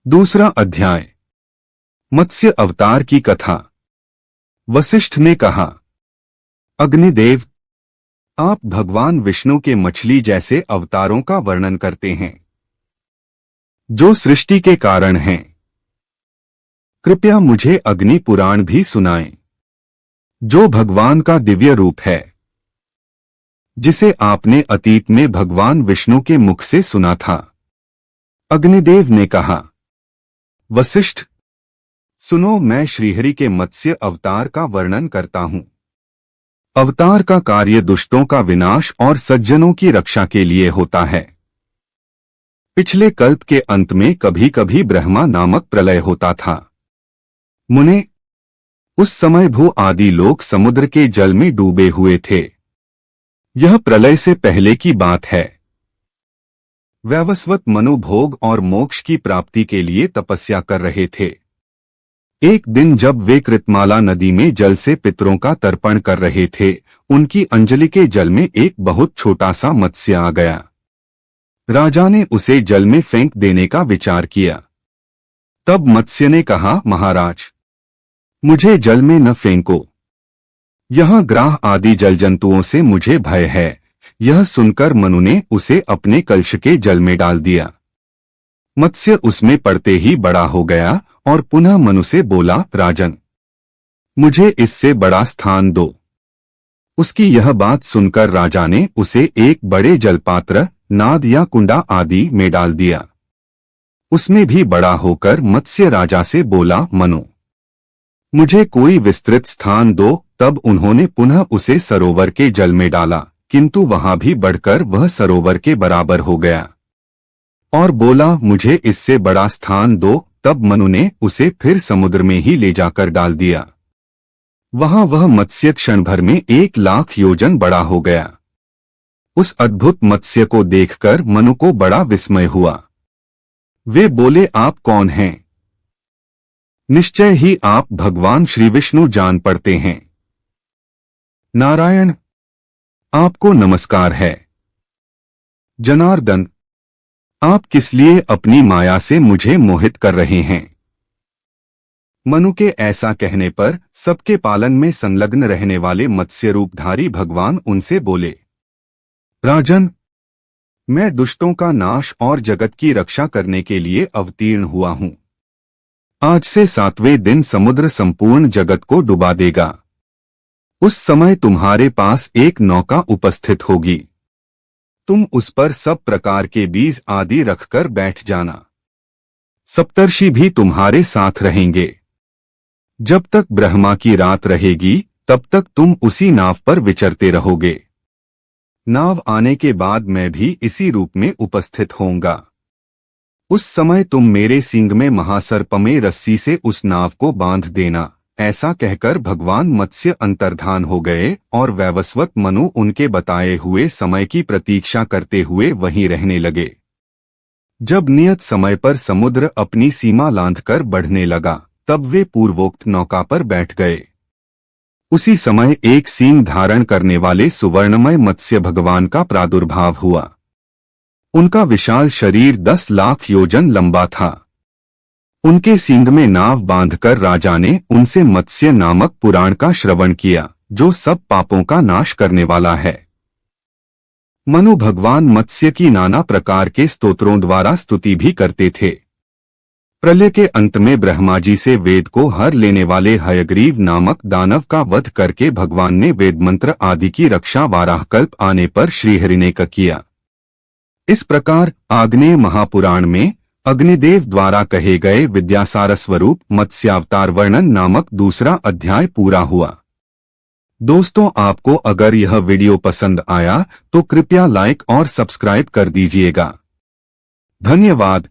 दूसरा अध्याय। मत्स्य अवतार की कथा। वशिष्ठ ने कहा, अग्निदेव, आप भगवान विष्णु के मछली जैसे अवतारों का वर्णन करते हैं, जो सृष्टि के कारण हैं। कृपया मुझे अग्नि पुराण भी सुनाएं, जो भगवान का दिव्य रूप है, जिसे आपने अतीत में भगवान विष्णु के मुख से सुना था। अग्निदेव ने कहा, वशिष्ठ, सुनो, मैं श्रीहरि के मत्स्य अवतार का वर्णन करता हूं। अवतार का कार्य दुष्टों का विनाश और सज्जनों की रक्षा के लिए होता है। पिछले कल्प के अंत में कभी कभी ब्रह्मा नामक प्रलय होता था। मुने, उस समय भू आदि लोग समुद्र के जल में डूबे हुए थे। यह प्रलय से पहले की बात है। वैवस्वत मनु भोग और मोक्ष की प्राप्ति के लिए तपस्या कर रहे थे। एक दिन जब वे कृतमाला नदी में जल से पितरों का तर्पण कर रहे थे, उनकी अंजलि के जल में एक बहुत छोटा सा मत्स्य आ गया। राजा ने उसे जल में फेंक देने का विचार किया। तब मत्स्य ने कहा, महाराज, मुझे जल में न फेंको। यहाँ ग्राह आदि जल जंतुओं से मुझे भय है। यह सुनकर मनु ने उसे अपने कलश के जल में डाल दिया। मत्स्य उसमें पड़ते ही बड़ा हो गया और पुनः मनु से बोला, राजन, मुझे इससे बड़ा स्थान दो। उसकी यह बात सुनकर राजा ने उसे एक बड़े जलपात्र, नाद या कुंडा आदि में डाल दिया। उसमें भी बड़ा होकर मत्स्य राजा से बोला, मनु, मुझे कोई विस्तृत स्थान दो। तब उन्होंने पुनः उसे सरोवर के जल में डाला, किंतु वहां भी बढ़कर वह सरोवर के बराबर हो गया और बोला, मुझे इससे बड़ा स्थान दो। तब मनु ने उसे फिर समुद्र में ही ले जाकर डाल दिया। वहां वह मत्स्य क्षण भर में 1,00,000 योजन बड़ा हो गया। उस अद्भुत मत्स्य को देखकर मनु को बड़ा विस्मय हुआ। वे बोले, आप कौन हैं? निश्चय ही आप भगवान श्री विष्णु जान पड़ते हैं। नारायण, आपको नमस्कार है। जनार्दन, आप किस लिए अपनी माया से मुझे मोहित कर रहे हैं? मनु के ऐसा कहने पर सबके पालन में संलग्न रहने वाले मत्स्य रूपधारी भगवान उनसे बोले, राजन, मैं दुष्टों का नाश और जगत की रक्षा करने के लिए अवतीर्ण हुआ हूं। आज से 7वें दिन समुद्र संपूर्ण जगत को डुबा देगा। उस समय तुम्हारे पास एक नौका उपस्थित होगी। तुम उस पर सब प्रकार के बीज आदि रखकर बैठ जाना। सप्तर्षि भी तुम्हारे साथ रहेंगे। जब तक ब्रह्मा की रात रहेगी, तब तक तुम उसी नाव पर विचरते रहोगे। नाव आने के बाद मैं भी इसी रूप में उपस्थित होऊंगा। उस समय तुम मेरे सींग में महासर्प में रस्सी से उस नाव को बांध देना। ऐसा कहकर भगवान मत्स्य अंतर्धान हो गए और वैवस्वत मनु उनके बताए हुए समय की प्रतीक्षा करते हुए वहीं रहने लगे। जब नियत समय पर समुद्र अपनी सीमा लांघकर बढ़ने लगा, तब वे पूर्वोक्त नौका पर बैठ गए। उसी समय एक सींग धारण करने वाले सुवर्णमय मत्स्य भगवान का प्रादुर्भाव हुआ। उनका विशाल शरीर 10,00,000 योजन लंबा था। उनके सींग में नाव बांधकर राजा ने उनसे मत्स्य नामक पुराण का श्रवण किया, जो सब पापों का नाश करने वाला है। मनु भगवान मत्स्य की नाना प्रकार के स्तोत्रों द्वारा स्तुति भी करते थे। प्रलय के अंत में ब्रह्मा जी से वेद को हर लेने वाले हयग्रीव नामक दानव का वध करके भगवान ने वेद मंत्र आदि की रक्षा वाराहकल्प आने पर श्रीहरि ने किया। इस प्रकार आग्नेय महापुराण में अग्निदेव द्वारा कहे गए विद्यासार स्वरूप मत्स्यावतार वर्णन नामक दूसरा अध्याय पूरा हुआ। दोस्तों, आपको अगर यह वीडियो पसंद आया तो कृपया लाइक और सब्सक्राइब कर दीजिएगा। धन्यवाद।